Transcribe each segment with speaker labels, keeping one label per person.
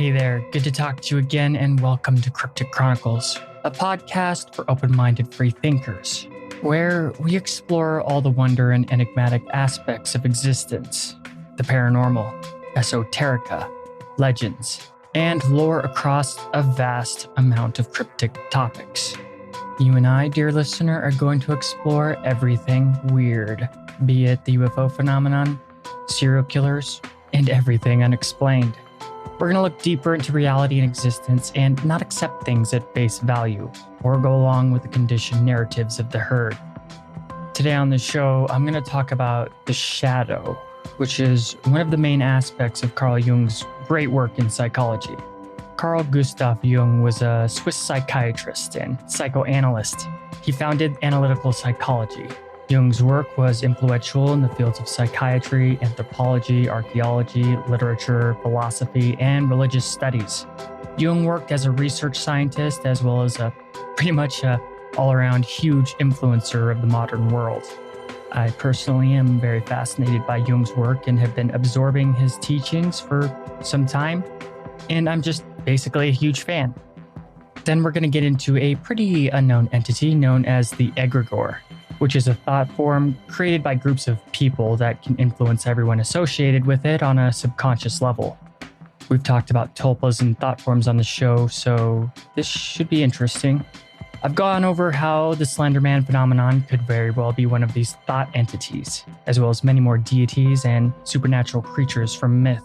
Speaker 1: Hey there, good to talk to you again, and welcome to Cryptic Chronicles, a podcast for open-minded free thinkers, where we explore all the wonder and enigmatic aspects of existence, the paranormal, esoterica, legends, and lore across a vast amount of cryptic topics. You and I, dear listener, are going to explore everything weird, be it the UFO phenomenon, serial killers, and everything unexplained. We're going to look deeper into reality and existence and not accept things at face value or go along with the conditioned narratives of the herd. Today on the show, I'm going to talk about the shadow, which is one of the main aspects of Carl Jung's great work in psychology. Carl Gustav Jung was a Swiss psychiatrist and psychoanalyst. He founded analytical psychology. Jung's work was influential in the fields of psychiatry, anthropology, archaeology, literature, philosophy, and religious studies. Jung worked as a research scientist as well as pretty much a all-around huge influencer of the modern world. I personally am very fascinated by Jung's work and have been absorbing his teachings for some time, and I'm just basically a huge fan. Then we're going to get into a pretty unknown entity known as the Egregore, which is a thought form created by groups of people that can influence everyone associated with it on a subconscious level. We've talked about tulpas and thought forms on the show, so this should be interesting. I've gone over how the Slender Man phenomenon could very well be one of these thought entities, as well as many more deities and supernatural creatures from myth.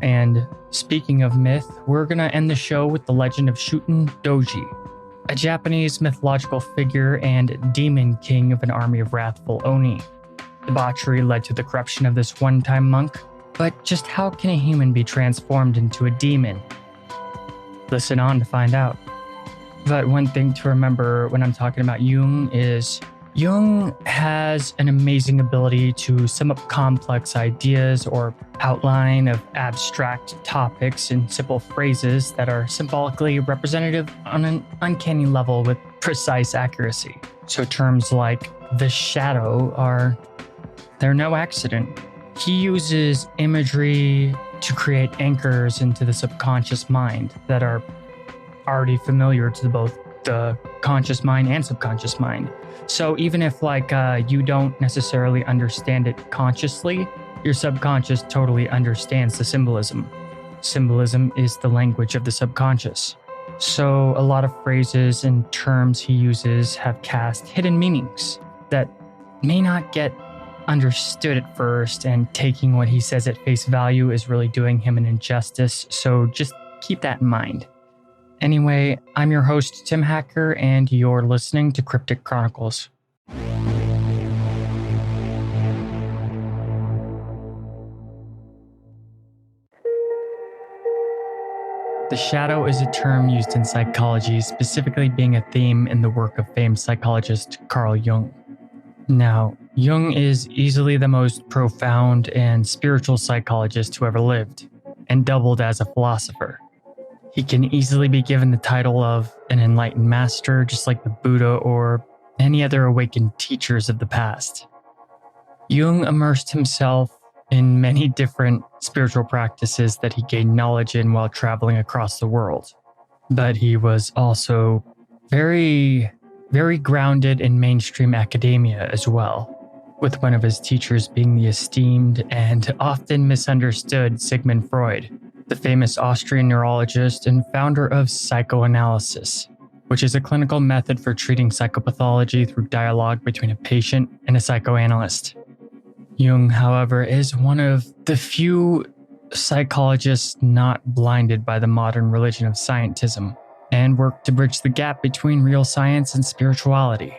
Speaker 1: And speaking of myth, we're going to end the show with the legend of Shuten Doji, a Japanese mythological figure and demon king of an army of wrathful Oni. Debauchery led to the corruption of this one-time monk, but just how can a human be transformed into a demon? Listen on to find out. But one thing to remember when I'm talking about Jung is Jung has an amazing ability to sum up complex ideas or outline of abstract topics in simple phrases that are symbolically representative on an uncanny level with precise accuracy. So terms like the shadow they're no accident. He uses imagery to create anchors into the subconscious mind that are already familiar to both the conscious mind and subconscious mind. So even if you don't necessarily understand it consciously, your subconscious totally understands the symbolism. Symbolism is the language of the subconscious. So a lot of phrases and terms he uses have cast hidden meanings that may not get understood at first, and taking what he says at face value is really doing him an injustice. So just keep that in mind. Anyway, I'm your host, Tim Hacker, and you're listening to Cryptic Chronicles. The shadow is a term used in psychology, specifically being a theme in the work of famed psychologist Carl Jung. Now, Jung is easily the most profound and spiritual psychologist who ever lived, and doubled as a philosopher. He can easily be given the title of an enlightened master, just like the Buddha or any other awakened teachers of the past. Jung immersed himself in many different spiritual practices that he gained knowledge in while traveling across the world. But he was also very, very grounded in mainstream academia as well, with one of his teachers being the esteemed and often misunderstood Sigmund Freud, the famous Austrian neurologist and founder of psychoanalysis, which is a clinical method for treating psychopathology through dialogue between a patient and a psychoanalyst. Jung, however, is one of the few psychologists not blinded by the modern religion of scientism, and worked to bridge the gap between real science and spirituality.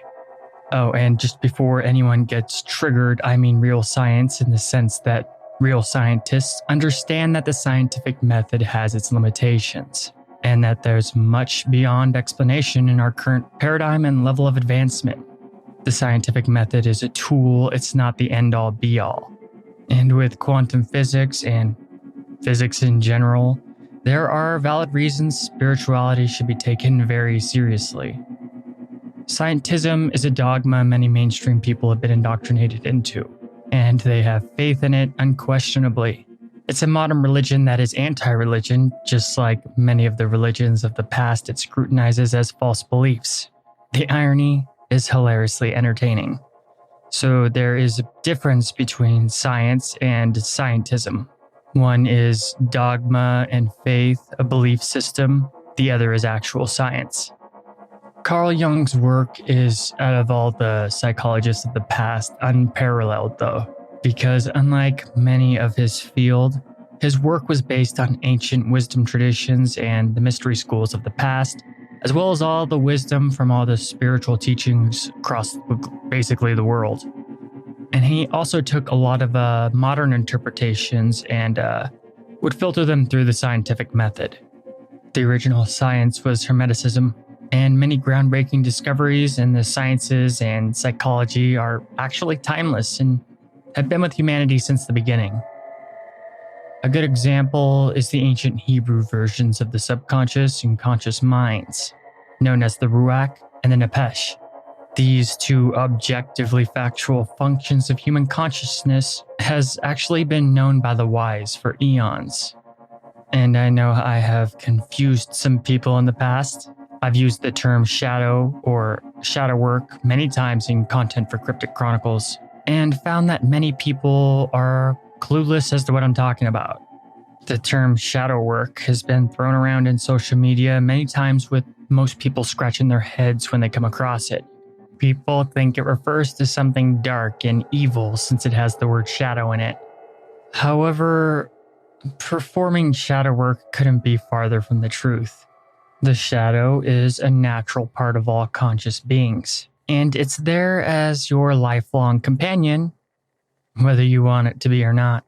Speaker 1: Oh, and just before anyone gets triggered, I mean real science in the sense that real scientists understand that the scientific method has its limitations, and that there's much beyond explanation in our current paradigm and level of advancement. The scientific method is a tool, it's not the end-all be-all. And with quantum physics and physics in general, there are valid reasons spirituality should be taken very seriously. Scientism is a dogma many mainstream people have been indoctrinated into, and they have faith in it unquestionably. It's a modern religion that is anti-religion, just like many of the religions of the past it scrutinizes as false beliefs. The irony is hilariously entertaining. So there is a difference between science and scientism. One is dogma and faith, a belief system. The other is actual science. Carl Jung's work is, out of all the psychologists of the past, unparalleled though, because unlike many of his field, his work was based on ancient wisdom traditions and the mystery schools of the past, as well as all the wisdom from all the spiritual teachings across basically the world. And he also took a lot of modern interpretations and would filter them through the scientific method. The original science was Hermeticism, and many groundbreaking discoveries in the sciences and psychology are actually timeless and have been with humanity since the beginning. A good example is the ancient Hebrew versions of the subconscious and conscious minds, known as the Ruach and the Nefesh. These two objectively factual functions of human consciousness has actually been known by the wise for eons. And I know I have confused some people in the past. I've used the term shadow or shadow work many times in content for Cryptic Chronicles, and found that many people are clueless as to what I'm talking about. The term shadow work has been thrown around in social media many times, with most people scratching their heads when they come across it. People think it refers to something dark and evil since it has the word shadow in it. However, performing shadow work couldn't be farther from the truth. The shadow is a natural part of all conscious beings, and it's there as your lifelong companion, whether you want it to be or not.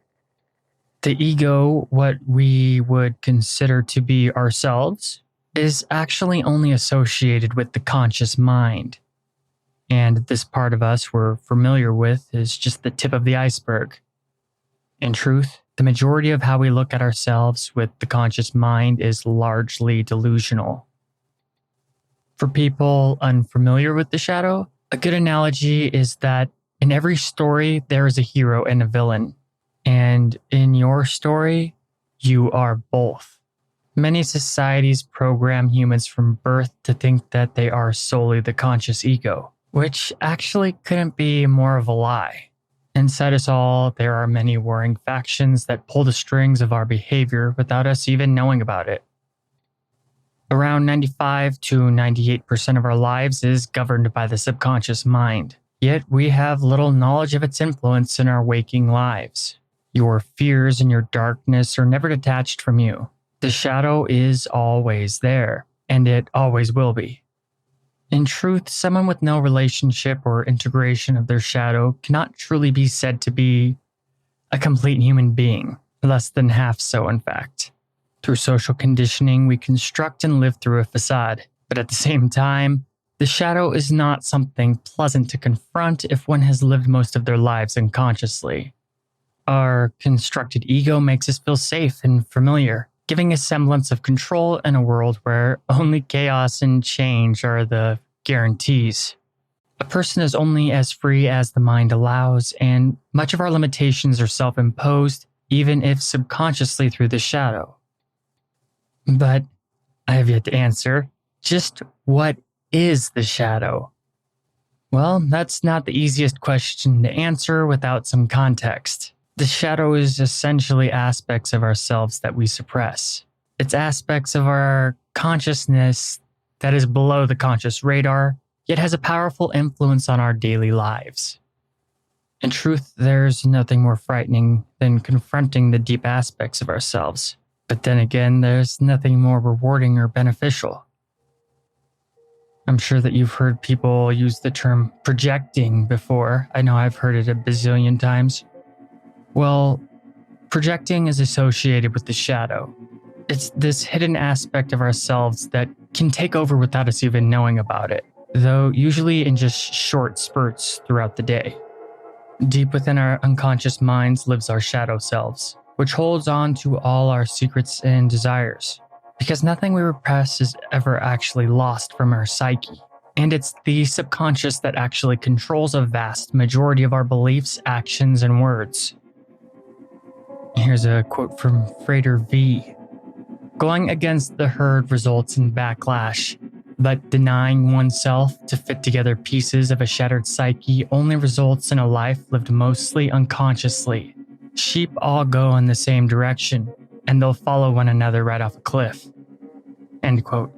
Speaker 1: The ego, what we would consider to be ourselves, is actually only associated with the conscious mind. And this part of us we're familiar with is just the tip of the iceberg. In truth, the majority of how we look at ourselves with the conscious mind is largely delusional. For people unfamiliar with the shadow, a good analogy is that in every story, there is a hero and a villain. And in your story, you are both. Many societies program humans from birth to think that they are solely the conscious ego, which actually couldn't be more of a lie. Inside us all, there are many warring factions that pull the strings of our behavior without us even knowing about it. Around 95 to 98% of our lives is governed by the subconscious mind, yet we have little knowledge of its influence in our waking lives. Your fears and your darkness are never detached from you. The shadow is always there, and it always will be. In truth, someone with no relationship or integration of their shadow cannot truly be said to be a complete human being, less than half so in fact. Through social conditioning, we construct and live through a facade, but at the same time, the shadow is not something pleasant to confront if one has lived most of their lives unconsciously. Our constructed ego makes us feel safe and familiar, giving a semblance of control in a world where only chaos and change are the guarantees. A person is only as free as the mind allows, and much of our limitations are self-imposed, even if subconsciously through the shadow. But I have yet to answer, just what is the shadow? Well, that's not the easiest question to answer without some context. The shadow is essentially aspects of ourselves that we suppress. It's aspects of our consciousness that is below the conscious radar, yet has a powerful influence on our daily lives. In truth, there's nothing more frightening than confronting the deep aspects of ourselves. But then again, there's nothing more rewarding or beneficial. I'm sure that you've heard people use the term projecting before. I know I've heard it a bazillion times. Well, projecting is associated with the shadow. It's this hidden aspect of ourselves that can take over without us even knowing about it, though usually in just short spurts throughout the day. Deep within our unconscious minds lives our shadow selves, which holds on to all our secrets and desires, because nothing we repress is ever actually lost from our psyche. And it's the subconscious that actually controls a vast majority of our beliefs, actions, and words. Here's a quote from Frater V. Going against the herd results in backlash, but denying oneself to fit together pieces of a shattered psyche only results in a life lived mostly unconsciously. Sheep all go in the same direction, and they'll follow one another right off a cliff. End quote.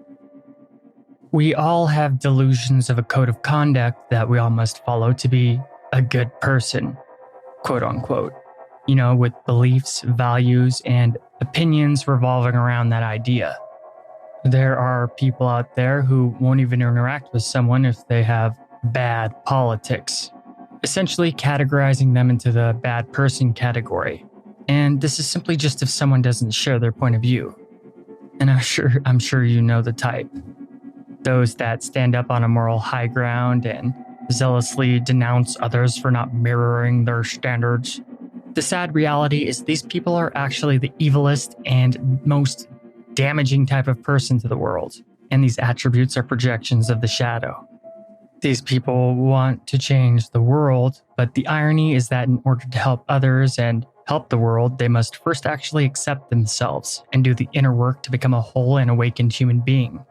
Speaker 1: We all have delusions of a code of conduct that we all must follow to be a good person, quote unquote. With beliefs, values, and opinions revolving around that idea. There are people out there who won't even interact with someone if they have bad politics, essentially categorizing them into the bad person category. And this is simply just if someone doesn't share their point of view. And I'm sure you know the type. Those that stand up on a moral high ground and zealously denounce others for not mirroring their standards. The sad reality is these people are actually the evilest and most damaging type of person to the world, and these attributes are projections of the shadow. These people want to change the world, but the irony is that in order to help others and help the world, they must first actually accept themselves and do the inner work to become a whole and awakened human being.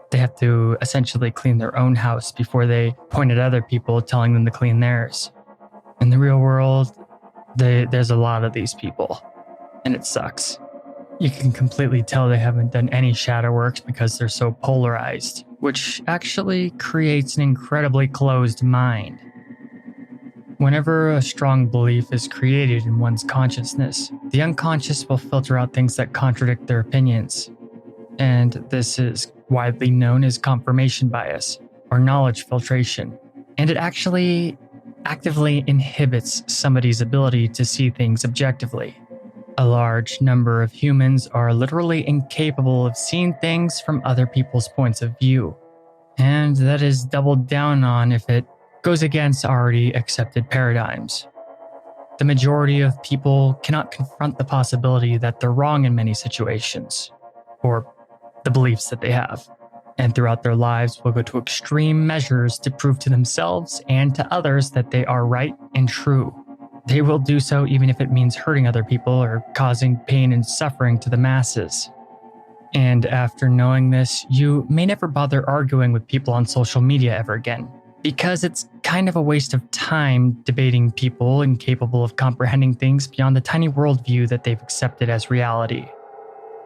Speaker 1: They have to essentially clean their own house before they point at other people telling them to clean theirs. In the real world, there's a lot of these people, and it sucks. You can completely tell they haven't done any shadow works because they're so polarized, which actually creates an incredibly closed mind. Whenever a strong belief is created in one's consciousness, the unconscious will filter out things that contradict their opinions. And this is widely known as confirmation bias, or knowledge filtration. And it actually actively inhibits somebody's ability to see things objectively. A large number of humans are literally incapable of seeing things from other people's points of view. And that is doubled down on if it goes against already accepted paradigms. The majority of people cannot confront the possibility that they're wrong in many situations, or the beliefs that they have, and throughout their lives will go to extreme measures to prove to themselves and to others that they are right and true. They will do so even if it means hurting other people or causing pain and suffering to the masses. And after knowing this, you may never bother arguing with people on social media ever again, because it's kind of a waste of time debating people incapable of comprehending things beyond the tiny worldview that they've accepted as reality.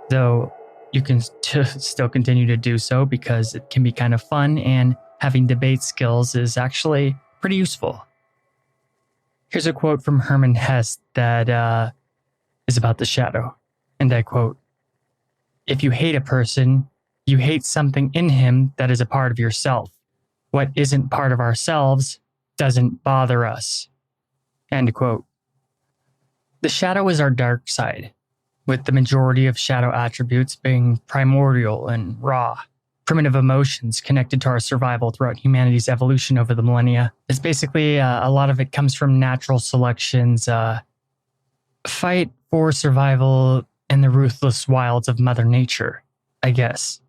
Speaker 1: Though you can still continue to do so because it can be kind of fun, and having debate skills is actually pretty useful. Here's a quote from Hermann Hesse that is about the shadow, and I quote, "If you hate a person, you hate something in him that is a part of yourself. What isn't part of ourselves doesn't bother us." End quote. The shadow is our dark side, with the majority of shadow attributes being primordial and raw, primitive emotions connected to our survival throughout humanity's evolution over the millennia. It's basically a lot of it comes from natural selection's fight for survival in the ruthless wilds of Mother Nature, I guess.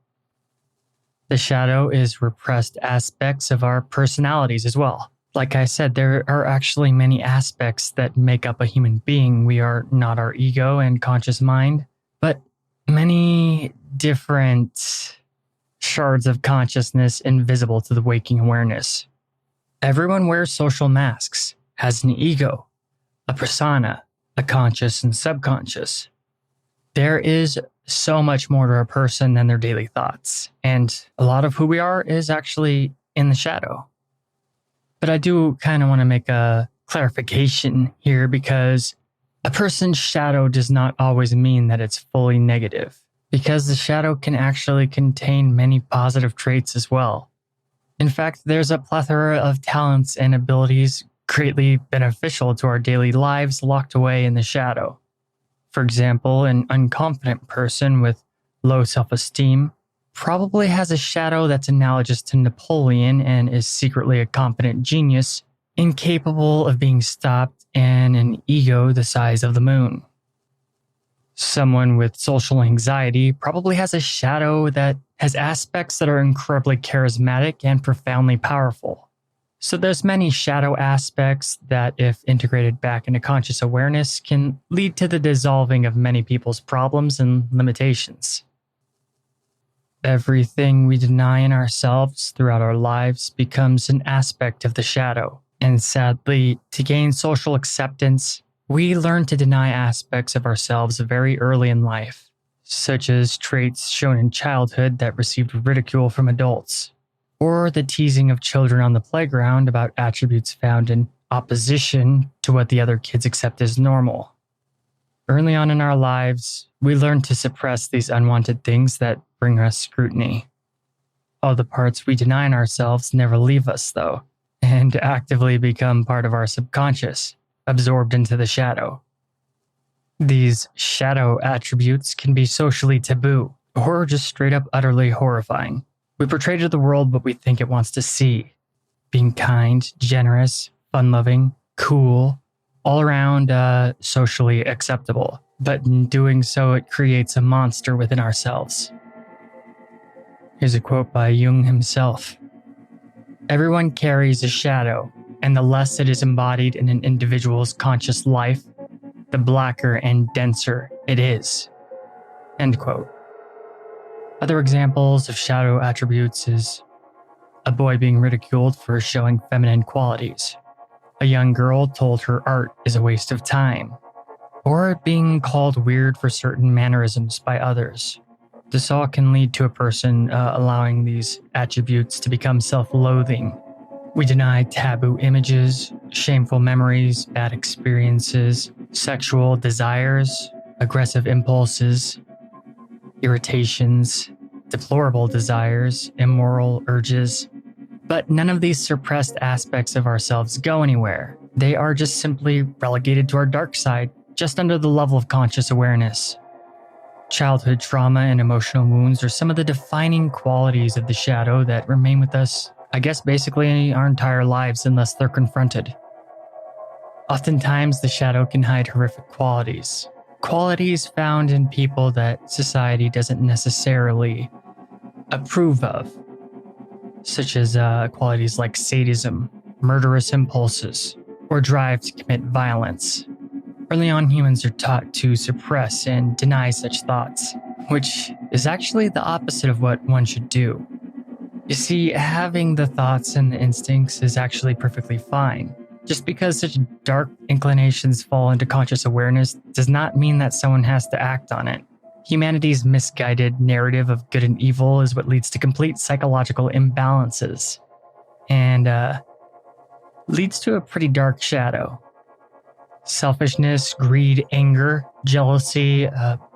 Speaker 1: The shadow is repressed aspects of our personalities as well. Like I said, there are actually many aspects that make up a human being. We are not our ego and conscious mind, but many different shards of consciousness invisible to the waking awareness. Everyone wears social masks, has an ego, a persona, a conscious and subconscious. There is so much more to a person than their daily thoughts, and a lot of who we are is actually in the shadow. But I do kind of want to make a clarification here, because a person's shadow does not always mean that it's fully negative, because the shadow can actually contain many positive traits as well. In fact, there's a plethora of talents and abilities greatly beneficial to our daily lives locked away in the shadow. For example, an unconfident person with low self-esteem probably has a shadow that's analogous to Napoleon and is secretly a confident genius, incapable of being stopped, and an ego the size of the moon. Someone with social anxiety probably has a shadow that has aspects that are incredibly charismatic and profoundly powerful. So there's many shadow aspects that, if integrated back into conscious awareness, can lead to the dissolving of many people's problems and limitations. Everything we deny in ourselves throughout our lives becomes an aspect of the shadow. And sadly, to gain social acceptance, we learn to deny aspects of ourselves very early in life, such as traits shown in childhood that received ridicule from adults, or the teasing of children on the playground about attributes found in opposition to what the other kids accept as normal. Early on in our lives, we learn to suppress these unwanted things that bring us scrutiny. All the parts we deny in ourselves never leave us, though, and actively become part of our subconscious, absorbed into the shadow. These shadow attributes can be socially taboo, or just straight up utterly horrifying. We portray to the world what we think it wants to see. Being kind, generous, fun-loving, cool, all around socially acceptable. But in doing so, it creates a monster within ourselves. Here's a quote by Jung himself. "Everyone carries a shadow, and the less it is embodied in an individual's conscious life, the blacker and denser it is." End quote. Other examples of shadow attributes is a boy being ridiculed for showing feminine qualities, a young girl told her art is a waste of time, or being called weird for certain mannerisms by others. This all can lead to a person allowing these attributes to become self-loathing. We deny taboo images, shameful memories, bad experiences, sexual desires, aggressive impulses, irritations, deplorable desires, immoral urges. But none of these suppressed aspects of ourselves go anywhere. They are just simply relegated to our dark side, just under the level of conscious awareness. Childhood trauma and emotional wounds are some of the defining qualities of the shadow that remain with us, I guess basically our entire lives unless they're confronted. Oftentimes, the shadow can hide horrific qualities. Qualities found in people that society doesn't necessarily approve of, such as qualities like sadism, murderous impulses, or drive to commit violence. Early on, humans are taught to suppress and deny such thoughts, which is actually the opposite of what one should do. You see, having the thoughts and the instincts is actually perfectly fine. Just because such dark inclinations fall into conscious awareness does not mean that someone has to act on it. Humanity's misguided narrative of good and evil is what leads to complete psychological imbalances, and leads to a pretty dark shadow. Selfishness, greed, anger, jealousy,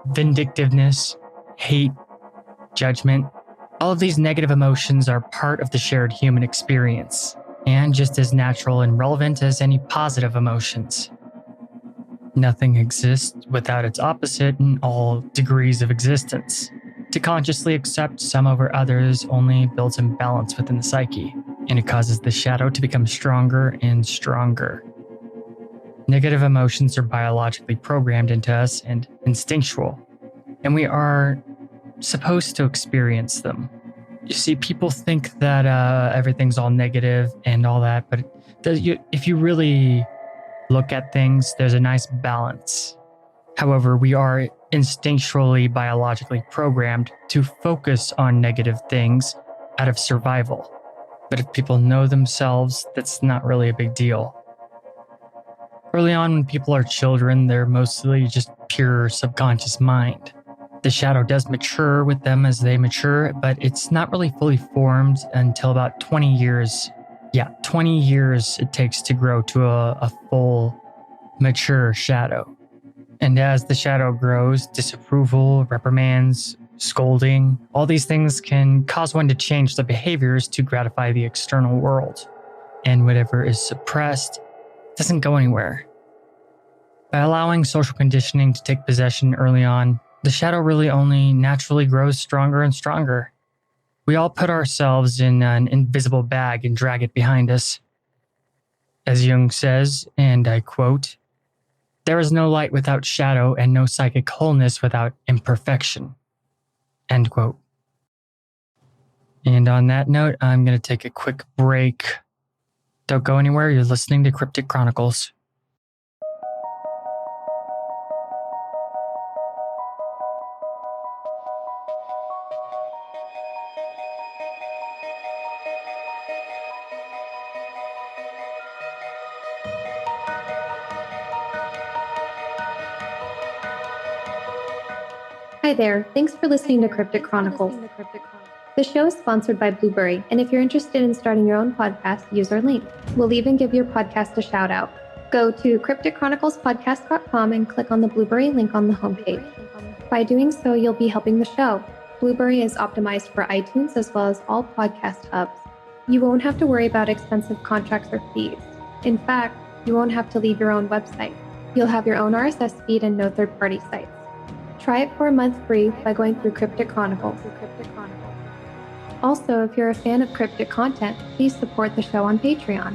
Speaker 1: vindictiveness, hate, judgment. All of these negative emotions are part of the shared human experience, and just as natural and relevant as any positive emotions. Nothing exists without its opposite in all degrees of existence. To consciously accept some over others only builds imbalance within the psyche, and it causes the shadow to become stronger and stronger. Negative emotions are biologically programmed into us and instinctual, and we are supposed to experience them. You see, people think that everything's all negative and all that, but if you really look at things, there's a nice balance. However, we are instinctually, biologically programmed to focus on negative things out of survival. But if people know themselves, that's not really a big deal. Early on, when people are children, they're mostly just pure subconscious mind. The shadow does mature with them as they mature, but it's not really fully formed until about 20 years. Yeah, 20 years it takes to grow to a full, mature shadow. And as the shadow grows, disapproval, reprimands, scolding, all these things can cause one to change the behaviors to gratify the external world. And whatever is suppressed doesn't go anywhere. By allowing social conditioning to take possession early on, the shadow really only naturally grows stronger and stronger. We all put ourselves in an invisible bag and drag it behind us. As Jung says, and I quote, "There is no light without shadow and no psychic wholeness without imperfection." End quote. And on that note, I'm going to take a quick break. Don't go anywhere, you're listening to Cryptic Chronicles.
Speaker 2: Hi there, thanks for listening to Cryptic Chronicles. The show is sponsored by Blueberry, and if you're interested in starting your own podcast, use our link. We'll even give your podcast a shout out. Go to crypticchroniclespodcast.com and click on the Blueberry link on the homepage. By doing so, you'll be helping the show. Blueberry is optimized for iTunes as well as all podcast hubs. You won't have to worry about expensive contracts or fees. In fact, you won't have to leave your own website. You'll have your own RSS feed and no third-party sites. Try it for a month free by going through Cryptic Chronicles. Also, if you're a fan of cryptic content, please support the show on Patreon.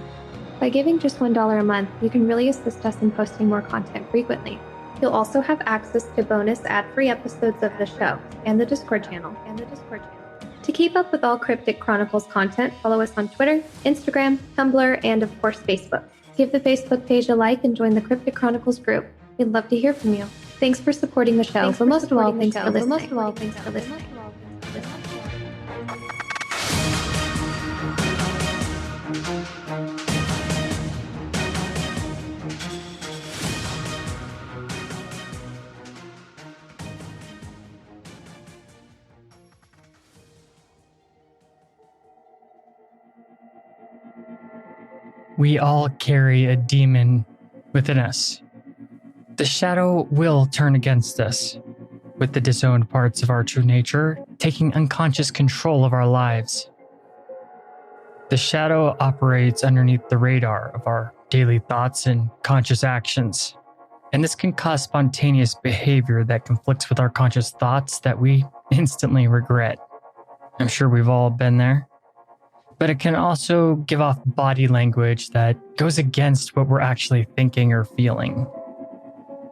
Speaker 2: By giving just $1 a month, you can really assist us in posting more content frequently. You'll also have access to bonus ad-free episodes of the show and the Discord channel. To keep up with all Cryptic Chronicles content, follow us on Twitter, Instagram, Tumblr, and of course Facebook. Give the Facebook page a like and join the Cryptic Chronicles group. We'd love to hear from you. Thanks for supporting the show, but most of all, thanks for listening.
Speaker 1: We all carry a demon within us. The shadow will turn against us, with the disowned parts of our true nature taking unconscious control of our lives. The shadow operates underneath the radar of our daily thoughts and conscious actions, and this can cause spontaneous behavior that conflicts with our conscious thoughts that we instantly regret. I'm sure we've all been there. But it can also give off body language that goes against what we're actually thinking or feeling.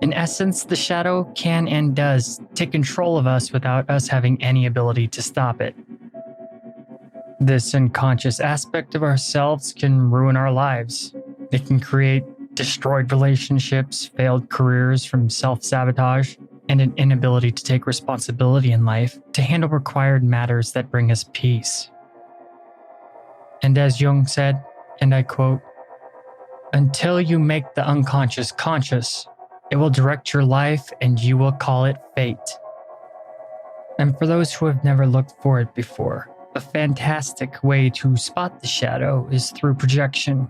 Speaker 1: In essence, the shadow can and does take control of us without us having any ability to stop it. This unconscious aspect of ourselves can ruin our lives. It can create destroyed relationships, failed careers from self-sabotage, and an inability to take responsibility in life to handle required matters that bring us peace. And as Jung said, and I quote, "Until you make the unconscious conscious, it will direct your life and you will call it fate." And for those who have never looked for it before, a fantastic way to spot the shadow is through projection.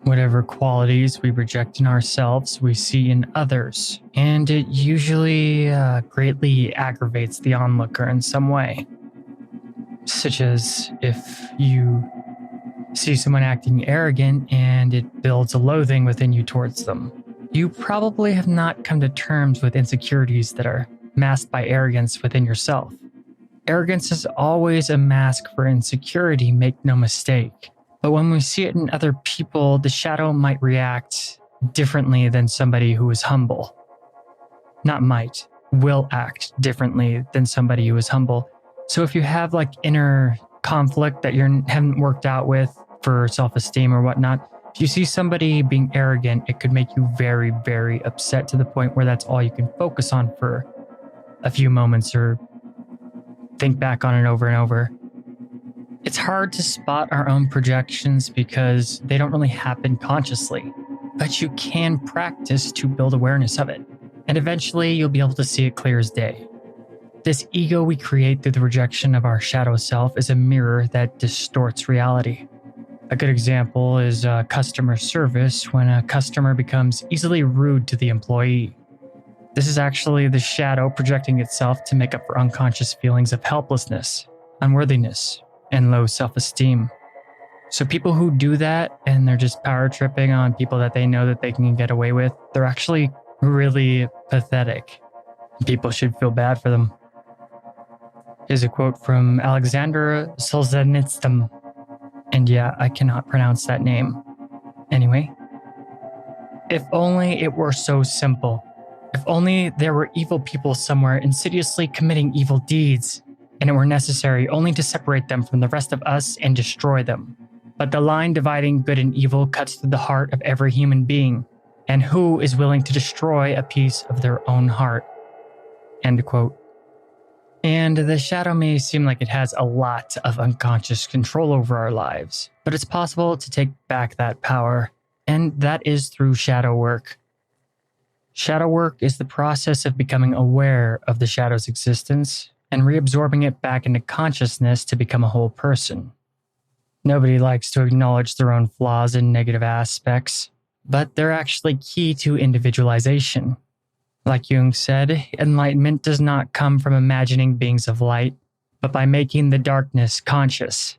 Speaker 1: Whatever qualities we project in ourselves, we see in others, and it usually greatly aggravates the onlooker in some way. Such as if you see someone acting arrogant and it builds a loathing within you towards them. You probably have not come to terms with insecurities that are masked by arrogance within yourself. Arrogance is always a mask for insecurity, make no mistake. But when we see it in other people, the shadow might react differently than somebody who is humble. Not might, will act differently than somebody who is humble. So if you have like inner conflict that you haven't worked out with for self-esteem or whatnot, if you see somebody being arrogant, it could make you very, very upset to the point where that's all you can focus on for a few moments or think back on it over and over. It's hard to spot our own projections because they don't really happen consciously, but you can practice to build awareness of it. And eventually you'll be able to see it clear as day. This ego we create through the rejection of our shadow self is a mirror that distorts reality. A good example is customer service when a customer becomes easily rude to the employee. This is actually the shadow projecting itself to make up for unconscious feelings of helplessness, unworthiness, and low self-esteem. So people who do that and they're just power tripping on people that they know that they can get away with, they're actually really pathetic. People should feel bad for them. Here's a quote from Alexander Solzhenitsyn. And yeah, I cannot pronounce that name. Anyway, if only it were so simple. If only there were evil people somewhere insidiously committing evil deeds, and it were necessary only to separate them from the rest of us and destroy them. but the line dividing good and evil cuts through the heart of every human being, and who is willing to destroy a piece of their own heart?" End quote. And the shadow may seem like it has a lot of unconscious control over our lives, but it's possible to take back that power, and that is through shadow work. Shadow work is the process of becoming aware of the shadow's existence and reabsorbing it back into consciousness to become a whole person. Nobody likes to acknowledge their own flaws and negative aspects, but they're actually key to individualization. Like Jung said, enlightenment does not come from imagining beings of light, but by making the darkness conscious.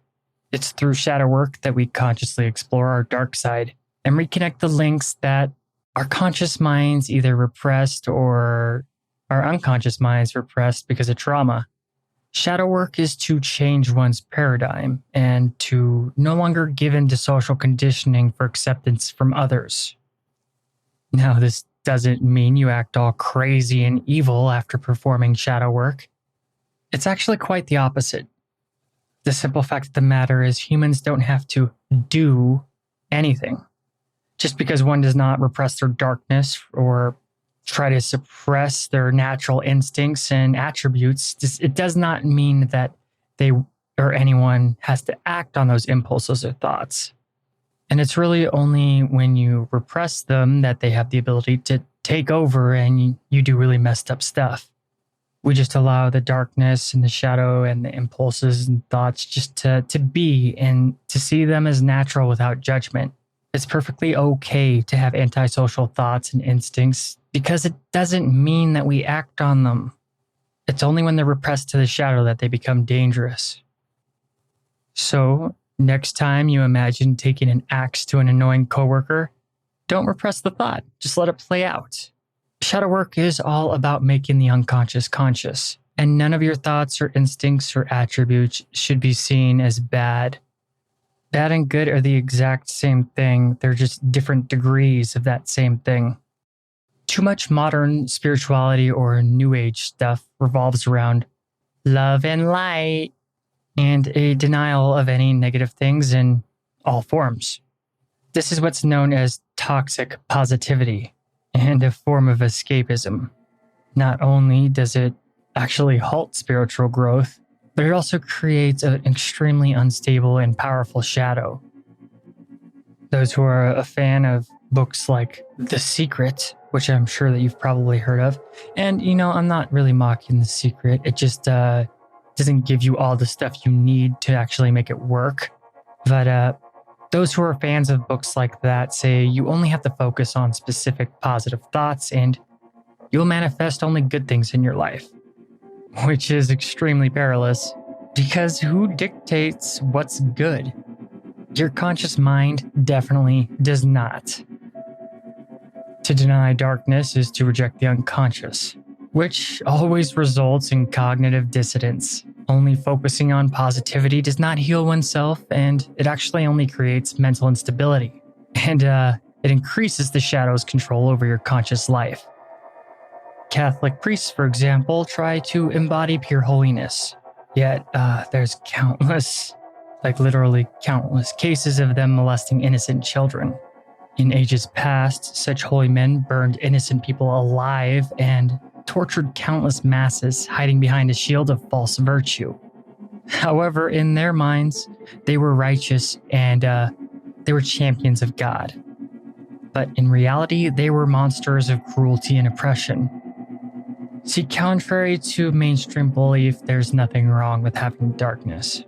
Speaker 1: It's through shadow work that we consciously explore our dark side and reconnect the links that our conscious minds either repressed or our unconscious minds repressed because of trauma. Shadow work is to change one's paradigm and to no longer give in to social conditioning for acceptance from others. Now, this doesn't mean you act all crazy and evil after performing shadow work. It's actually quite the opposite. The simple fact of the matter is humans don't have to do anything. Just because one does not repress their darkness or try to suppress their natural instincts and attributes, it does not mean that they or anyone has to act on those impulses or thoughts. And it's really only when you repress them that they have the ability to take over and you do really messed up stuff. We just allow the darkness and the shadow and the impulses and thoughts just to be and to see them as natural without judgment. It's perfectly okay to have antisocial thoughts and instincts because it doesn't mean that we act on them. It's only when they're repressed to the shadow that they become dangerous. So, next time you imagine taking an axe to an annoying coworker, don't repress the thought. Just let it play out. Shadow work is all about making the unconscious conscious, and none of your thoughts or instincts or attributes should be seen as bad. Bad and good are the exact same thing. They're just different degrees of that same thing. Too much modern spirituality or new age stuff revolves around love and light and a denial of any negative things in all forms. This is what's known as toxic positivity and a form of escapism. Not only does it actually halt spiritual growth, but it also creates an extremely unstable and powerful shadow. Those who are a fan of books like The Secret, which I'm sure that you've probably heard of, and I'm not really mocking The Secret, it just doesn't give you all the stuff you need to actually make it work. But those who are fans of books like that say you only have to focus on specific positive thoughts and you'll manifest only good things in your life, which is extremely perilous because who dictates what's good? Your conscious mind definitely does not. To deny darkness is to reject the unconscious, which always results in cognitive dissonance. Only focusing on positivity does not heal oneself, and it actually only creates mental instability. And it increases the shadow's control over your conscious life. Catholic priests, for example, try to embody pure holiness. Yet there's literally countless cases of them molesting innocent children. In ages past, such holy men burned innocent people alive and tortured countless masses, hiding behind a shield of false virtue. However, in their minds, they were righteous and they were champions of God. But in reality, they were monsters of cruelty and oppression. See, contrary to mainstream belief, there's nothing wrong with having darkness.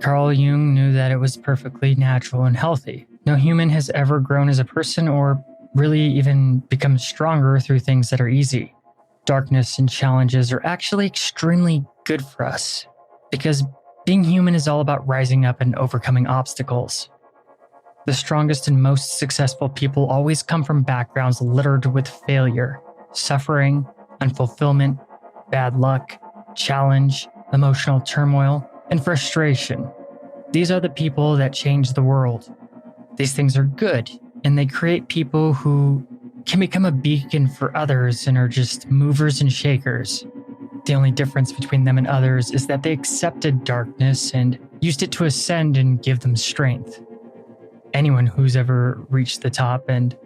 Speaker 1: Carl Jung knew that it was perfectly natural and healthy. No human has ever grown as a person or really even become stronger through things that are easy. Darkness and challenges are actually extremely good for us because being human is all about rising up and overcoming obstacles. The strongest and most successful people always come from backgrounds littered with failure, suffering, unfulfillment, bad luck, challenge, emotional turmoil, and frustration. These are the people that change the world. These things are good, and they create people who can become a beacon for others and are just movers and shakers. The only difference between them and others is that they accepted darkness and used it to ascend and give them strength. Anyone who's ever reached the top and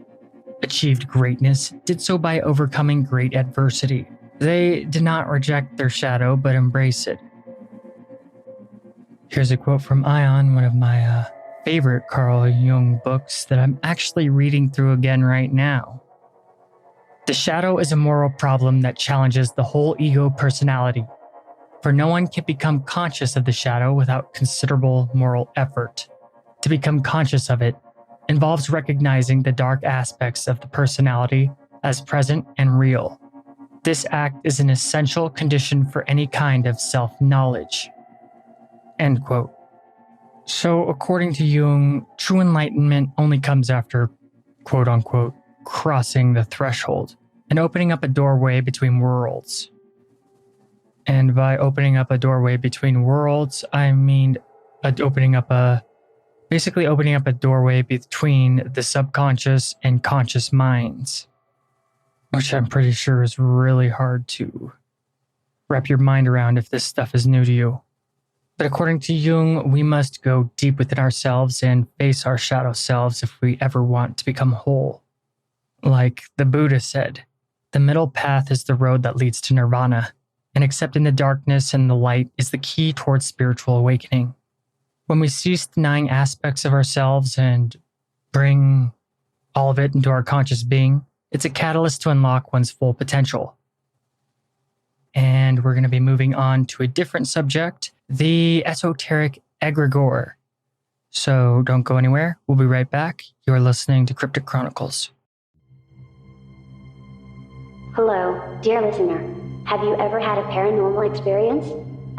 Speaker 1: achieved greatness did so by overcoming great adversity. They did not reject their shadow, but embrace it. Here's a quote from Ion, one of my favorite Carl Jung books that I'm actually reading through again right now. The shadow is a moral problem that challenges the whole ego personality, for no one can become conscious of the shadow without considerable moral effort. To become conscious of it involves recognizing the dark aspects of the personality as present and real. This act is an essential condition for any kind of self-knowledge. End quote. So, according to Jung, true enlightenment only comes after, quote-unquote, crossing the threshold and opening up a doorway between worlds. And by opening up a doorway between worlds, I mean opening up a doorway between the subconscious and conscious minds, which I'm pretty sure is really hard to wrap your mind around if this stuff is new to you. But according to Jung, we must go deep within ourselves and face our shadow selves if we ever want to become whole. Like the Buddha said, the middle path is the road that leads to nirvana, and accepting the darkness and the light is the key towards spiritual awakening. When we cease denying aspects of ourselves and bring all of it into our conscious being, it's a catalyst to unlock one's full potential. And we're going to be moving on to a different subject, the esoteric egregore. So don't go anywhere. We'll be right back. You're listening to Cryptic Chronicles.
Speaker 3: Hello, dear listener. Have you ever had a paranormal experience?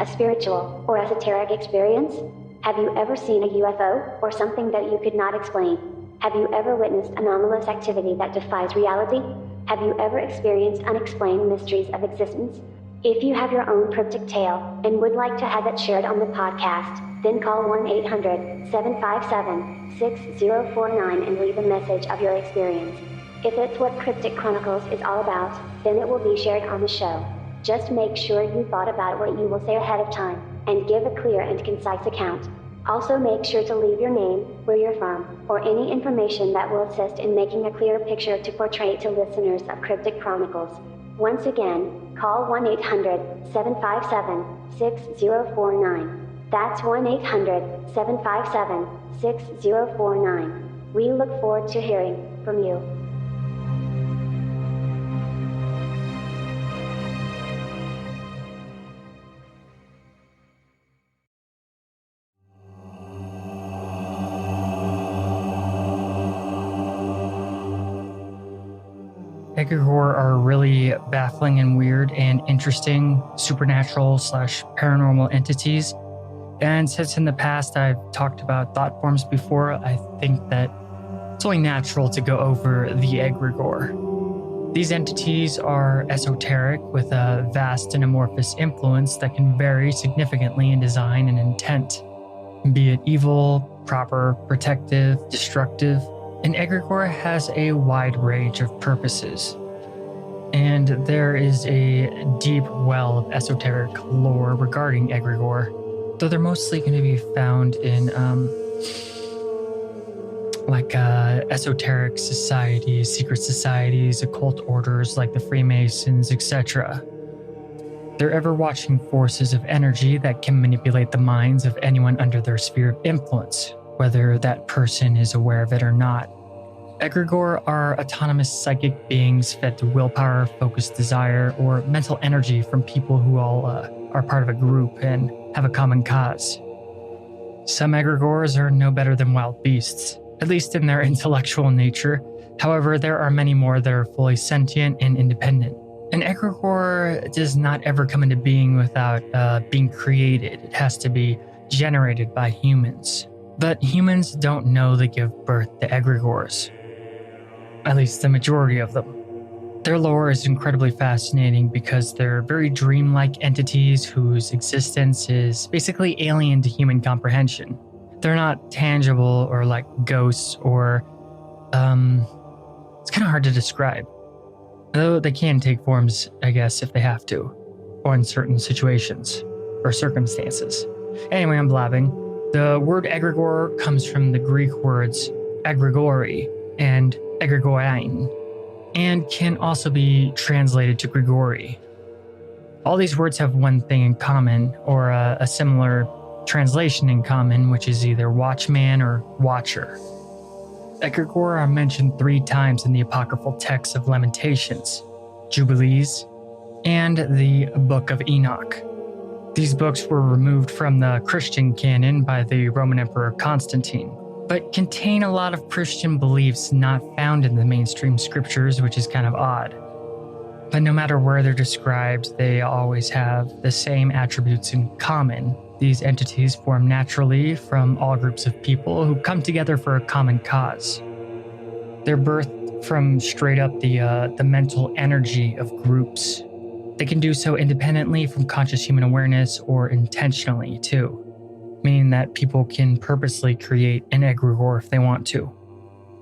Speaker 3: A spiritual or esoteric experience? Have you ever seen a UFO or something that you could not explain? Have you ever witnessed anomalous activity that defies reality? Have you ever experienced unexplained mysteries of existence? If you have your own cryptic tale and would like to have it shared on the podcast, then call 1-800-757-6049 and leave a message of your experience. If it's what Cryptic Chronicles is all about, then it will be shared on the show. Just make sure you thought about what you will say ahead of time, and give a clear and concise account. Also make sure to leave your name, where you're from, or any information that will assist in making a clear picture to portray to listeners of Cryptic Chronicles. Once again, call 1-800-757-6049. That's 1-800-757-6049. We look forward to hearing from you.
Speaker 1: Egregore are really baffling and weird and interesting supernatural/paranormal entities. And since in the past I've talked about thought forms before, I think that it's only natural to go over the egregore. These entities are esoteric with a vast and amorphous influence that can vary significantly in design and intent, be it evil, proper, protective, destructive. An egregore has a wide range of purposes, and there is a deep well of esoteric lore regarding egregore, though they're mostly going to be found in esoteric societies, secret societies, occult orders like the Freemasons, etc. They're ever-watching forces of energy that can manipulate the minds of anyone under their sphere of influence, whether that person is aware of it or not. Egregore are autonomous psychic beings fed through willpower, focused desire, or mental energy from people who all are part of a group and have a common cause. Some egregores are no better than wild beasts, at least in their intellectual nature. However, there are many more that are fully sentient and independent. An egregore does not ever come into being without being created. It has to be generated by humans. But humans don't know they give birth to egregores. At least the majority of them. Their lore is incredibly fascinating because they're very dreamlike entities whose existence is basically alien to human comprehension. They're not tangible or like ghosts or, it's kind of hard to describe. Though they can take forms, I guess, if they have to, or in certain situations or circumstances. Anyway, I'm blabbing. The word egregore comes from the Greek words egregori and egregorein, and can also be translated to Grigori. All these words have one thing in common, or a similar translation in common, which is either watchman or watcher. Egregore are mentioned 3 times in the apocryphal texts of Lamentations, Jubilees, and the Book of Enoch. These books were removed from the Christian canon by the Roman Emperor Constantine, but contain a lot of Christian beliefs not found in the mainstream scriptures, which is kind of odd. But no matter where they're described, they always have the same attributes in common. These entities form naturally from all groups of people who come together for a common cause. They're birthed from straight up the mental energy of groups. They can do so independently from conscious human awareness or intentionally too, meaning that people can purposely create an egregore if they want to.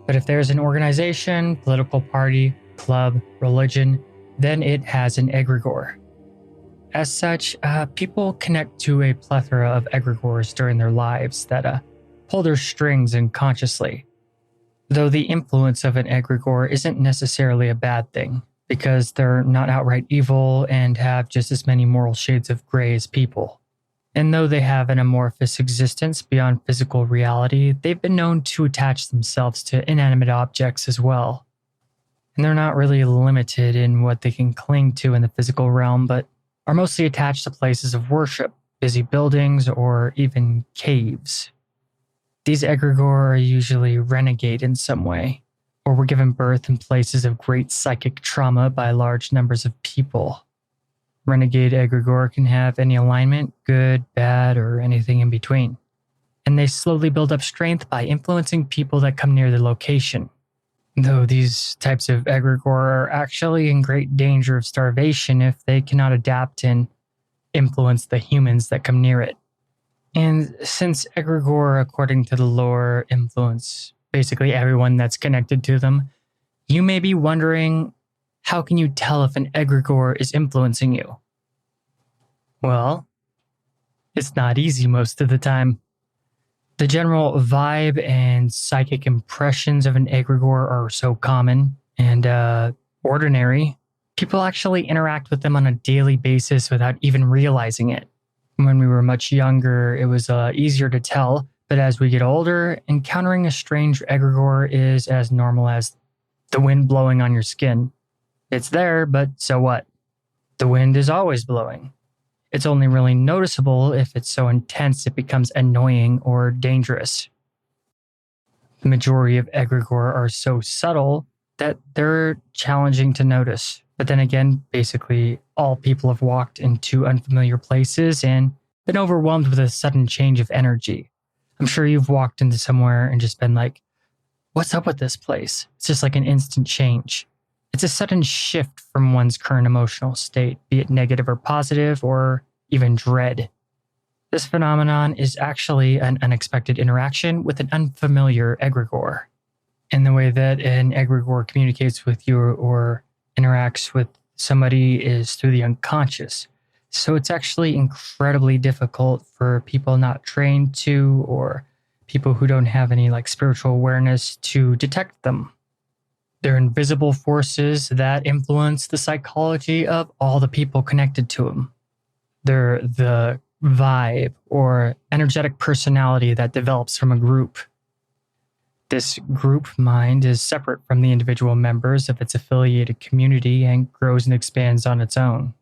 Speaker 1: But if there's an organization, political party, club, religion, then it has an egregore. As such, people connect to a plethora of egregores during their lives that pull their strings unconsciously. Though the influence of an egregore isn't necessarily a bad thing, because they're not outright evil and have just as many moral shades of gray as people. And though they have an amorphous existence beyond physical reality, they've been known to attach themselves to inanimate objects as well. And they're not really limited in what they can cling to in the physical realm, but are mostly attached to places of worship, busy buildings, or even caves. These egregore are usually renegade in some way, or were given birth in places of great psychic trauma by large numbers of people. Renegade egregore can have any alignment, good, bad, or anything in between. And they slowly build up strength by influencing people that come near the location. Though these types of egregore are actually in great danger of starvation if they cannot adapt and influence the humans that come near it. And since egregore, according to the lore, influence basically everyone that's connected to them, you may be wondering, how can you tell if an egregore is influencing you? Well, it's not easy most of the time. The general vibe and psychic impressions of an egregore are so common and ordinary. People actually interact with them on a daily basis without even realizing it. When we were much younger, it was easier to tell, but as we get older, encountering a strange egregore is as normal as the wind blowing on your skin. It's there, but so what? The wind is always blowing. It's only really noticeable if it's so intense it becomes annoying or dangerous. The majority of egregore are so subtle that they're challenging to notice. But then again, basically all people have walked into unfamiliar places and been overwhelmed with a sudden change of energy. I'm sure you've walked into somewhere and just been like, what's up with this place? It's just like an instant change. It's a sudden shift from one's current emotional state, be it negative or positive, or even dread. This phenomenon is actually an unexpected interaction with an unfamiliar egregore. And the way that an egregore communicates with you or interacts with somebody is through the unconscious. So it's actually incredibly difficult for people not trained to, or people who don't have any spiritual awareness, to detect them. They're invisible forces that influence the psychology of all the people connected to them. They're the vibe or energetic personality that develops from a group. This group mind is separate from the individual members of its affiliated community and grows and expands on its own.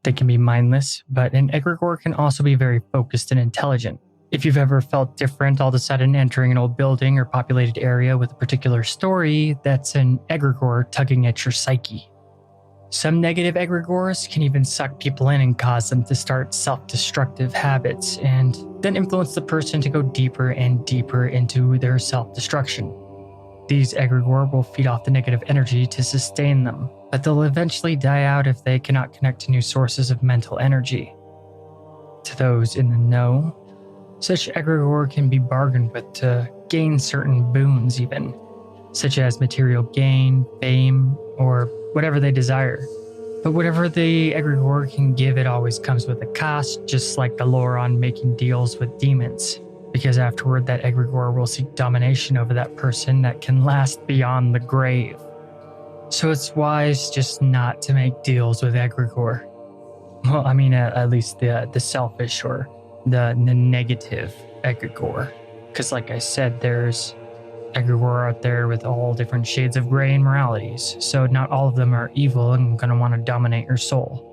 Speaker 1: They can be mindless, but an egregore can also be very focused and intelligent. If you've ever felt different all of a sudden entering an old building or populated area with a particular story, that's an egregore tugging at your psyche. Some negative egregores can even suck people in and cause them to start self-destructive habits, and then influence the person to go deeper and deeper into their self-destruction. These egregore will feed off the negative energy to sustain them, but they'll eventually die out if they cannot connect to new sources of mental energy. To those in the know, such egregore can be bargained with to gain certain boons even, such as material gain, fame, or whatever they desire. But whatever the egregore can give, it always comes with a cost, just like the lore on making deals with demons. because afterward that egregore will seek domination over that person that can last beyond the grave. So it's wise just not to make deals with egregore. Well, I mean, at least the selfish or the negative egregore. Because like I said, there's egregore out there with all different shades of gray and moralities, so not all of them are evil and going to want to dominate your soul.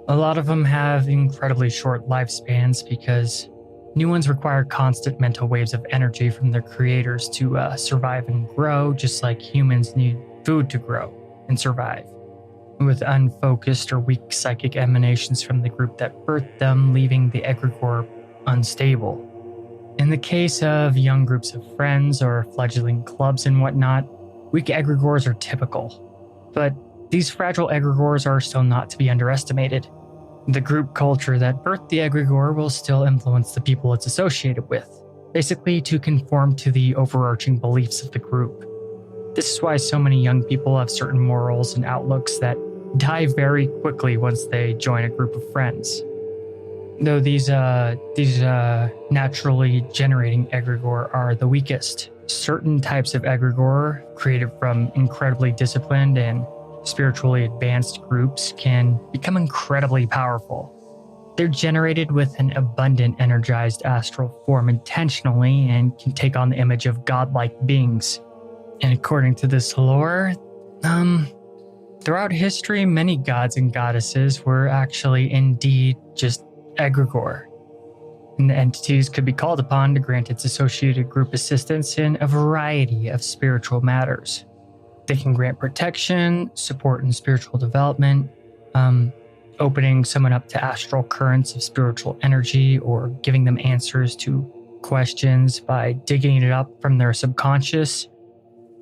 Speaker 1: A lot of them have incredibly short lifespans because new ones require constant mental waves of energy from their creators to survive and grow, just like humans need food to grow and survive, with unfocused or weak psychic emanations from the group that birthed them, leaving the egregore unstable. In the case of young groups of friends or fledgling clubs and whatnot, weak egregores are typical. But these fragile egregores are still not to be underestimated. The group culture that birthed the egregore will still influence the people it's associated with, basically to conform to the overarching beliefs of the group. This is why so many young people have certain morals and outlooks that die very quickly once they join a group of friends. Though these naturally generating egregore are the weakest. Certain types of egregore, created from incredibly disciplined and spiritually advanced groups, can become incredibly powerful. They're generated with an abundant energized astral form intentionally and can take on the image of godlike beings. And according to this lore, throughout history, many gods and goddesses were actually indeed just egregore, and the entities could be called upon to grant its associated group assistance in a variety of spiritual matters. They can grant protection, support in spiritual development, opening someone up to astral currents of spiritual energy, or giving them answers to questions by digging it up from their subconscious.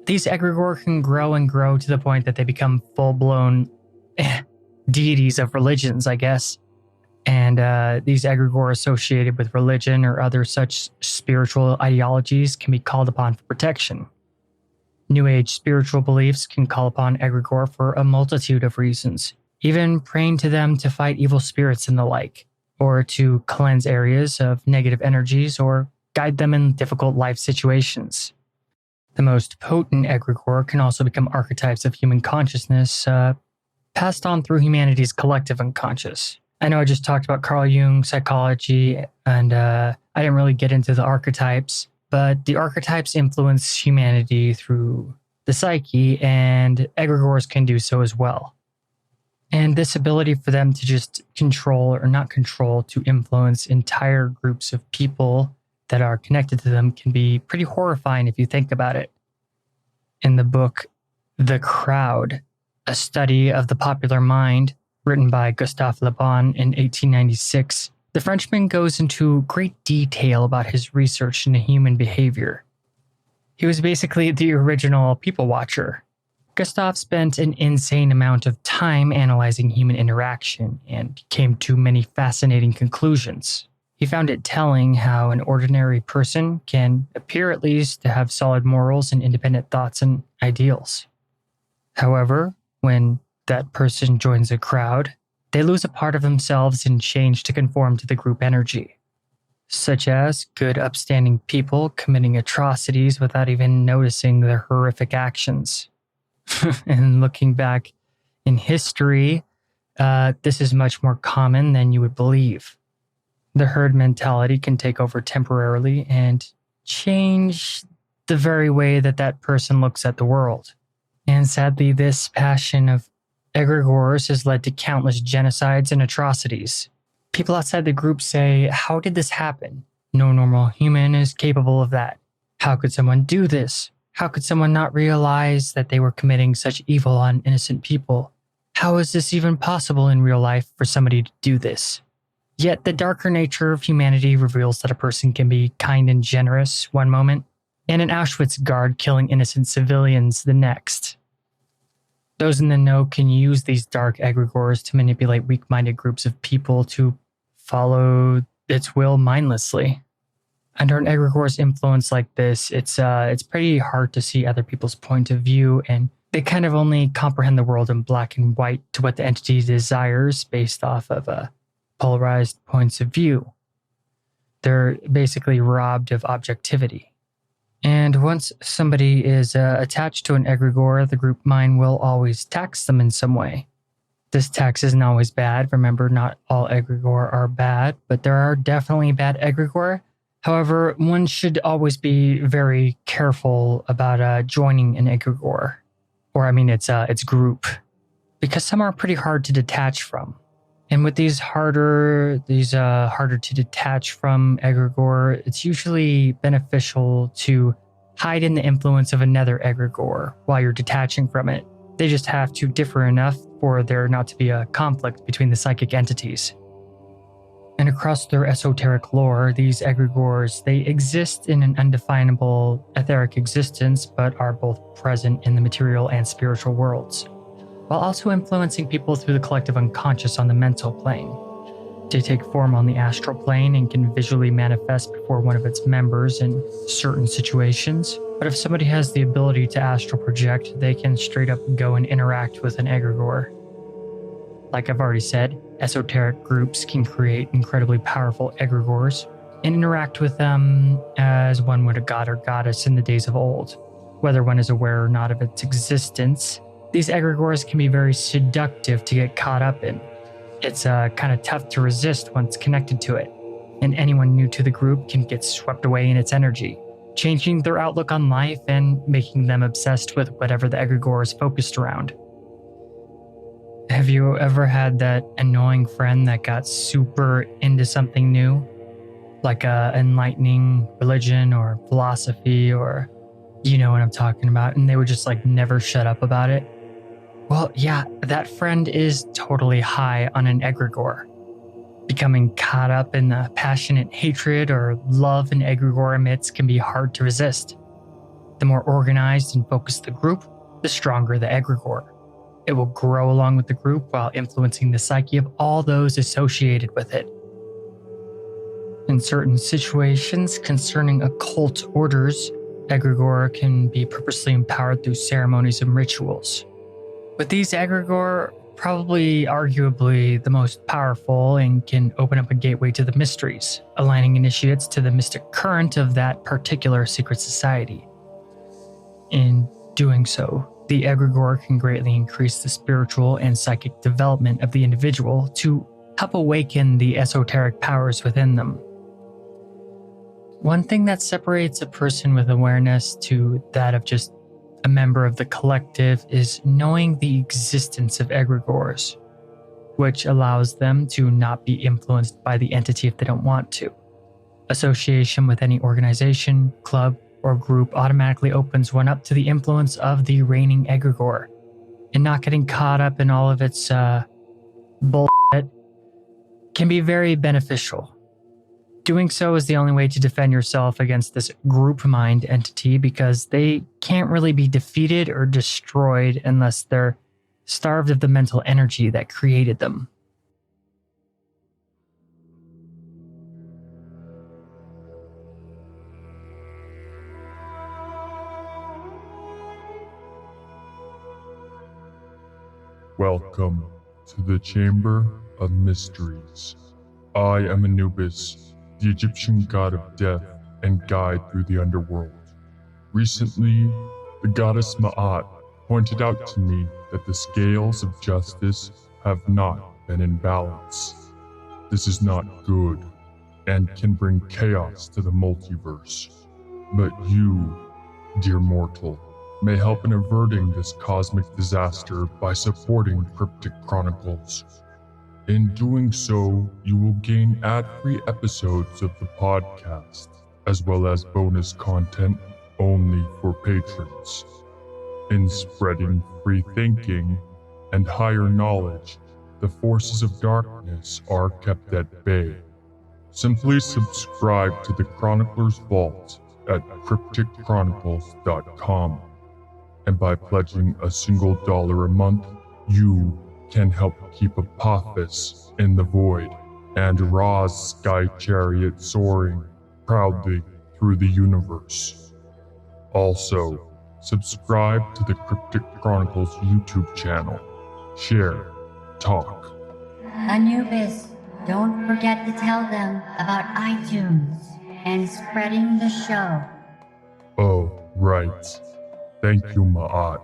Speaker 1: These egregore can grow and grow to the point that they become full-blown deities of religions, I guess. And these egregore associated with religion or other such spiritual ideologies can be called upon for protection. New Age spiritual beliefs can call upon egregore for a multitude of reasons, even praying to them to fight evil spirits and the like, or to cleanse areas of negative energies or guide them in difficult life situations. The most potent egregore can also become archetypes of human consciousness passed on through humanity's collective unconscious. I know I just talked about Carl Jung, psychology, and I didn't really get into the archetypes, but the archetypes influence humanity through the psyche, and egregores can do so as well. And this ability for them to just control, or not control, to influence entire groups of people that are connected to them can be pretty horrifying if you think about it. In the book The Crowd, a study of the popular mind, written by Gustave Le Bon in 1896, the Frenchman goes into great detail about his research into human behavior. He was basically the original people watcher. Gustave spent an insane amount of time analyzing human interaction and came to many fascinating conclusions. He found it telling how an ordinary person can appear at least to have solid morals and independent thoughts and ideals. However, when that person joins a crowd, they lose a part of themselves and change to conform to the group energy, such as good upstanding people committing atrocities without even noticing their horrific actions. And looking back in history, this is much more common than you would believe. The herd mentality can take over temporarily and change the very way that that person looks at the world. And sadly, this passion of egregores has led to countless genocides and atrocities. People outside the group say, "How did this happen? No normal human is capable of that. How could someone do this? How could someone not realize that they were committing such evil on innocent people? How is this even possible in real life for somebody to do this?" Yet the darker nature of humanity reveals that a person can be kind and generous one moment, and an Auschwitz guard killing innocent civilians the next. Those in the know can use these dark egregores to manipulate weak-minded groups of people to follow its will mindlessly. Under an egregore's influence like this, it's pretty hard to see other people's point of view, and they kind of only comprehend the world in black and white to what the entity desires based off of polarized points of view. They're basically robbed of objectivity. And once somebody is attached to an egregore, the group mind will always tax them in some way. This tax isn't always bad. Remember, not all egregore are bad, but there are definitely bad egregore. However, one should always be very careful about joining an egregore, or its group, because some are pretty hard to detach from. And with these harder to detach from egregore, it's usually beneficial to hide in the influence of another egregore while you're detaching from it. They just have to differ enough for there not to be a conflict between the psychic entities. And across their esoteric lore, these egregores, they exist in an undefinable etheric existence, but are both present in the material and spiritual worlds, while also influencing people through the collective unconscious on the mental plane. They take form on the astral plane and can visually manifest before one of its members in certain situations. But if somebody has the ability to astral project, they can straight up go and interact with an egregore. Like I've already said, esoteric groups can create incredibly powerful egregores and interact with them as one would a god or goddess in the days of old. Whether one is aware or not of its existence, these egregores can be very seductive to get caught up in. It's kind of tough to resist once connected to it, and anyone new to the group can get swept away in its energy, changing their outlook on life and making them obsessed with whatever the egregore is focused around. Have you ever had that annoying friend that got super into something new? Like a enlightening religion or philosophy, or you know what I'm talking about, and they would just never shut up about it? Well, yeah, that friend is totally high on an egregore. Becoming caught up in the passionate hatred or love an egregore emits can be hard to resist. The more organized and focused the group, the stronger the egregore. It will grow along with the group while influencing the psyche of all those associated with it. In certain situations concerning occult orders, egregore can be purposely empowered through ceremonies and rituals. With these egregore, probably arguably the most powerful and can open up a gateway to the mysteries, aligning initiates to the mystic current of that particular secret society. In doing so, the egregore can greatly increase the spiritual and psychic development of the individual to help awaken the esoteric powers within them. One thing that separates a person with awareness to that of just a member of the collective is knowing the existence of egregores, which allows them to not be influenced by the entity if they don't want to. Association with any organization, club, or group automatically opens one up to the influence of the reigning egregore, and not getting caught up in all of its bullshit can be very beneficial. Doing so is the only way to defend yourself against this group mind entity, because they can't really be defeated or destroyed unless they're starved of the mental energy that created them.
Speaker 4: Welcome to the Chamber of Mysteries. I am Anubis, the Egyptian god of death and guide through the underworld. Recently, the goddess Ma'at pointed out to me that the scales of justice have not been in balance. This is not good and can bring chaos to the multiverse. But you, dear mortal, may help in averting this cosmic disaster by supporting Cryptic Chronicles. In doing so, you will gain ad-free episodes of the podcast, as well as bonus content only for patrons. In spreading free thinking and higher knowledge, the forces of darkness are kept at bay. Simply subscribe to the Chronicler's Vault at crypticchronicles.com. And by pledging a single $1 a month, you can help keep Apophis in the void and Ra's sky chariot soaring proudly through the universe. Also, subscribe to the Cryptic Chronicles YouTube channel. Share, talk.
Speaker 5: Anubis, don't forget to tell them about iTunes and spreading the show.
Speaker 4: Oh, right. Thank you, Ma'at.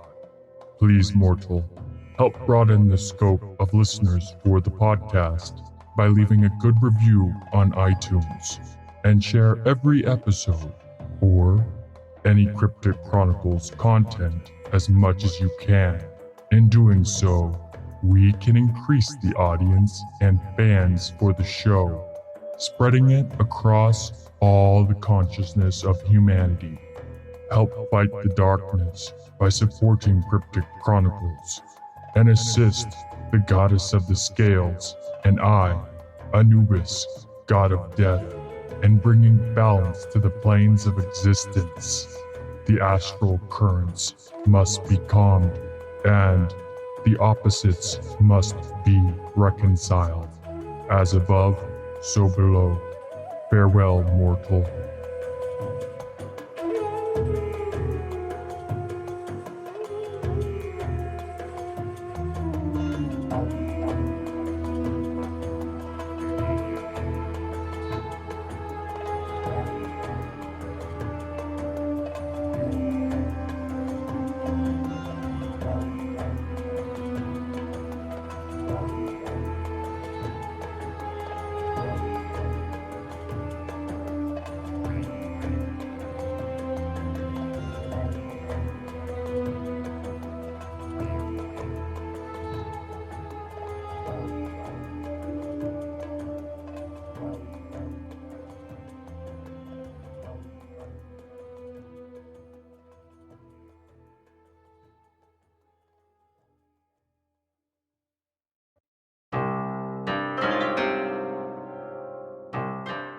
Speaker 4: Please, mortal, help broaden the scope of listeners for the podcast by leaving a good review on iTunes and share every episode or any Cryptic Chronicles content as much as you can. In doing so, we can increase the audience and fans for the show, spreading it across all the consciousness of humanity. Help fight the darkness by supporting Cryptic Chronicles, and assist the goddess of the scales and I, Anubis, god of death, in bringing balance to the planes of existence. The astral currents must be calmed, and the opposites must be reconciled. As above, so below. Farewell, mortal.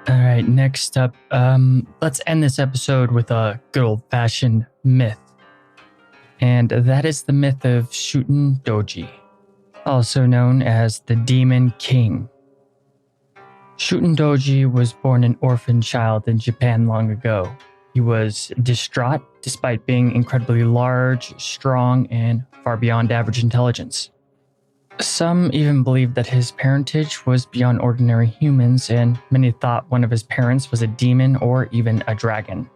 Speaker 1: All right, next up, let's end this episode with a good old-fashioned myth. And that is the myth of Shuten Doji, also known as the Demon King. Shuten Doji was born an orphan child in Japan long ago. He was distraught despite being incredibly large, strong, and far beyond average intelligence. Some even believed that his parentage was beyond ordinary humans, and many thought one of his parents was a demon or even a dragon.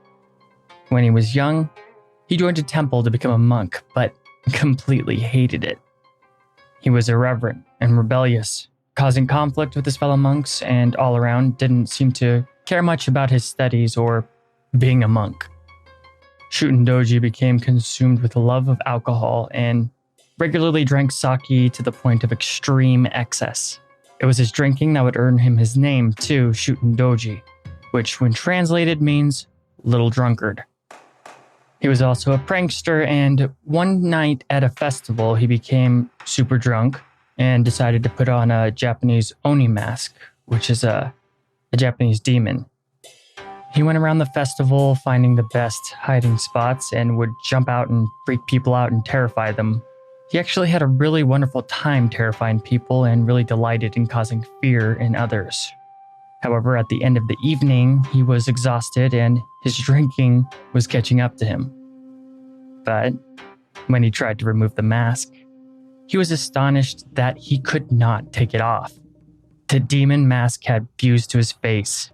Speaker 1: When he was young, he joined a temple to become a monk, but completely hated it. He was irreverent and rebellious, causing conflict with his fellow monks, and all around didn't seem to care much about his studies or being a monk. Shuten Doji became consumed with a love of alcohol and regularly drank sake to the point of extreme excess. It was his drinking that would earn him his name too, Shuten Doji, which when translated means little drunkard. He was also a prankster, and one night at a festival he became super drunk and decided to put on a Japanese Oni mask, which is a Japanese demon. He went around the festival finding the best hiding spots and would jump out and freak people out and terrify them. He actually had a really wonderful time terrifying people and really delighted in causing fear in others. However, at the end of the evening, he was exhausted and his drinking was catching up to him. But when he tried to remove the mask, he was astonished that he could not take it off. The demon mask had fused to his face.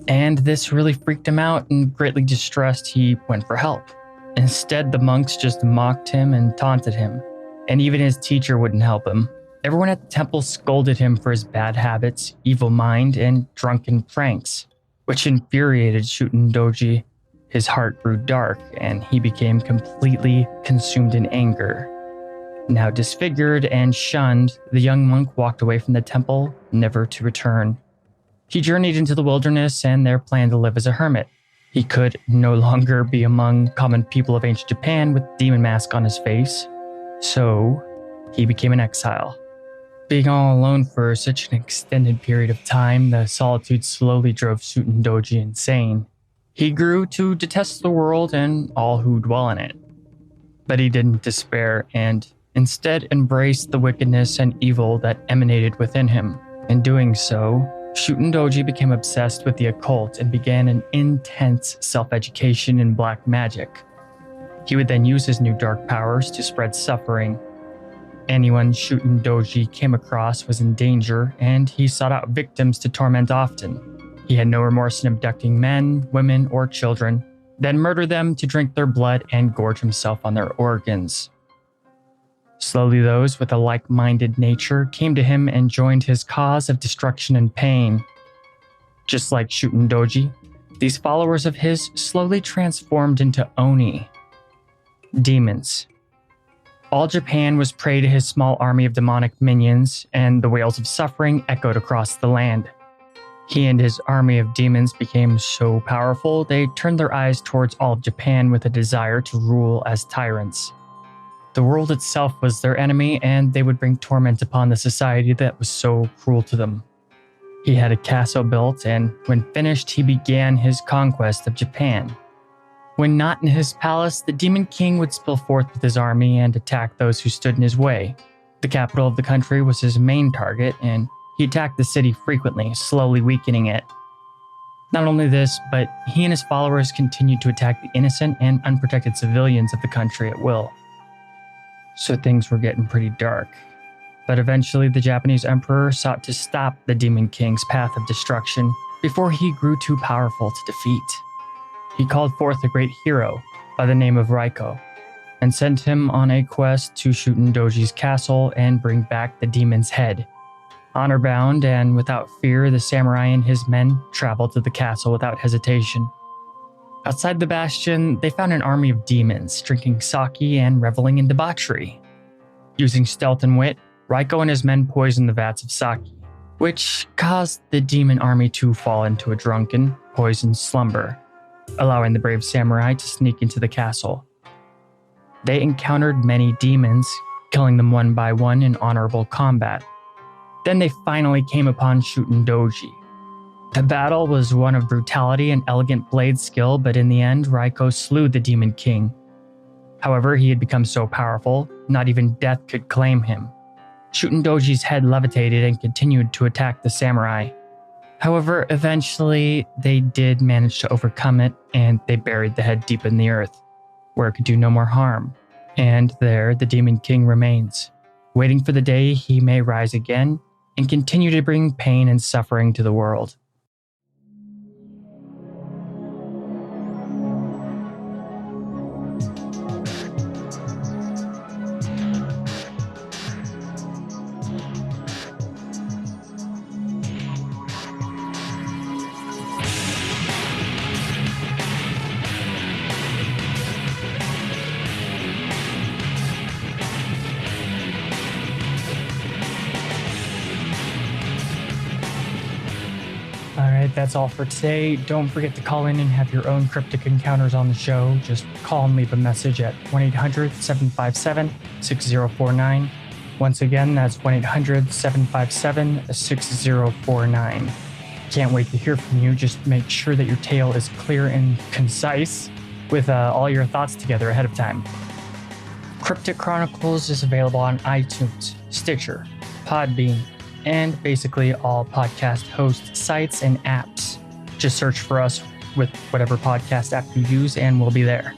Speaker 1: And this really freaked him out, and greatly distressed, he went for help. Instead, the monks just mocked him and taunted him, and even his teacher wouldn't help him. Everyone at the temple scolded him for his bad habits, evil mind, and drunken pranks, which infuriated Shuten Doji. His heart grew dark, and he became completely consumed in anger. Now disfigured and shunned, the young monk walked away from the temple, never to return. He journeyed into the wilderness and there planned to live as a hermit. He could no longer be among common people of ancient Japan with demon mask on his face, so he became an exile. Being all alone for such an extended period of time, the solitude slowly drove Shuten Doji insane. He grew to detest the world and all who dwell in it. But he didn't despair and instead embraced the wickedness and evil that emanated within him. In doing so, Shuten Doji became obsessed with the occult and began an intense self-education in black magic. He would then use his new dark powers to spread suffering. anyone Shuten Doji came across was in danger, and he sought out victims to torment often. He had no remorse in abducting men, women, or children, then murder them to drink their blood and gorge himself on their organs. Slowly, those with a like-minded nature came to him and joined his cause of destruction and pain. Just like Shuten Doji, these followers of his slowly transformed into Oni, demons. All Japan was prey to his small army of demonic minions, and the wails of suffering echoed across the land. He and his army of demons became so powerful, they turned their eyes towards all of Japan with a desire to rule as tyrants. The world itself was their enemy, and they would bring torment upon the society that was so cruel to them. He had a castle built, and when finished, he began his conquest of Japan. When not in his palace, the Demon King would spill forth with his army and attack those who stood in his way. The capital of the country was his main target, and he attacked the city frequently, slowly weakening it. Not only this, but he and his followers continued to attack the innocent and unprotected civilians of the country at will. So things were getting pretty dark. But eventually the Japanese emperor sought to stop the Demon King's path of destruction before he grew too powerful to defeat. He called forth a great hero by the name of Raiko and sent him on a quest to Shuten Doji's castle and bring back the demon's head. Honor-bound and without fear, the samurai and his men traveled to the castle without hesitation. Outside the bastion, they found an army of demons drinking sake and reveling in debauchery. Using stealth and wit, Raiko and his men poisoned the vats of sake, which caused the demon army to fall into a drunken, poisoned slumber, allowing the brave samurai to sneak into the castle. They encountered many demons, killing them one by one in honorable combat. Then they finally came upon Shuten Doji. The battle was one of brutality and elegant blade skill, but in the end, Raiko slew the Demon King. However, he had become so powerful, not even death could claim him. Shuten Doji's head levitated and continued to attack the samurai. However, eventually, they did manage to overcome it, and they buried the head deep in the earth, where it could do no more harm. And there, the Demon King remains, waiting for the day he may rise again and continue to bring pain and suffering to the world. Alright, that's all for today. Don't forget to call in and have your own cryptic encounters on the show. Just call and leave a message at 1-800-757-6049. Once again, that's 1-800-757-6049. Can't wait to hear from you. Just make sure that your tale is clear and concise with all your thoughts together ahead of time. Cryptic Chronicles is available on iTunes, Stitcher, Podbean, and basically all podcast host sites and apps. Just search for us with whatever podcast app you use and we'll be there.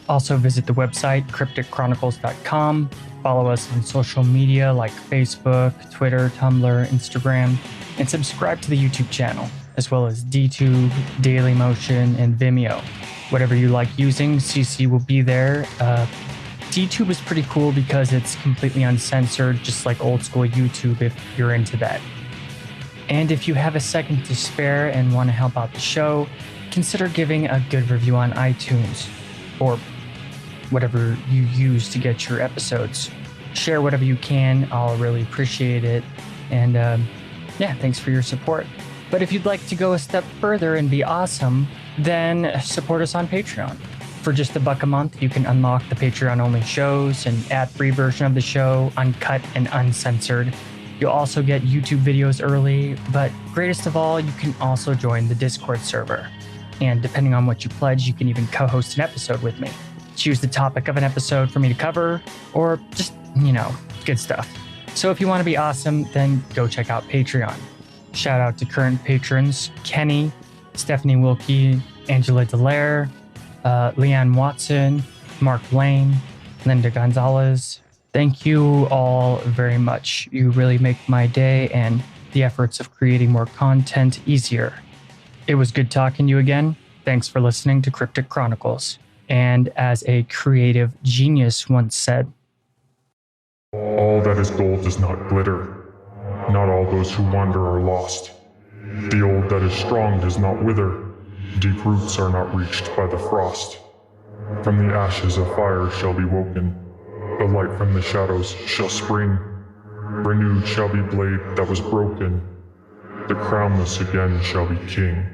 Speaker 1: Also visit the website crypticchronicles.com. Follow us on social media like Facebook, Twitter, Tumblr, Instagram, and subscribe to the YouTube channel, as well as DTube, Dailymotion, and Vimeo. Whatever you like using, CC will be there. DTube is pretty cool because it's completely uncensored, just like old school YouTube if you're into that. And if you have a second to spare and want to help out the show, consider giving a good review on iTunes or whatever you use to get your episodes. Share whatever you can. I'll really appreciate it. And thanks for your support. But if you'd like to go a step further and be awesome, then support us on Patreon. For just $1 a month, you can unlock the Patreon-only shows, an ad-free version of the show, uncut and uncensored. You'll also get YouTube videos early, but greatest of all, you can also join the Discord server. And depending on what you pledge, you can even co-host an episode with me. Choose the topic of an episode for me to cover, or just, good stuff. So if you want to be awesome, then go check out Patreon. Shout out to current patrons, Kenny, Stephanie Wilkie, Angela Dallaire, Leanne Watson, Mark Lane, Linda Gonzalez, Thank you all very much. You really make my day and the efforts of creating more content easier. It was good talking to you again. Thanks for listening to Cryptic Chronicles. And as a creative genius once said,
Speaker 4: All that is gold does not glitter. Not all those who wander are lost. The old that is strong does not wither. Deep roots are not reached by the frost. From the ashes a fire shall be woken. The light from the shadows shall spring. Renewed shall be blade that was broken. The crownless again shall be king.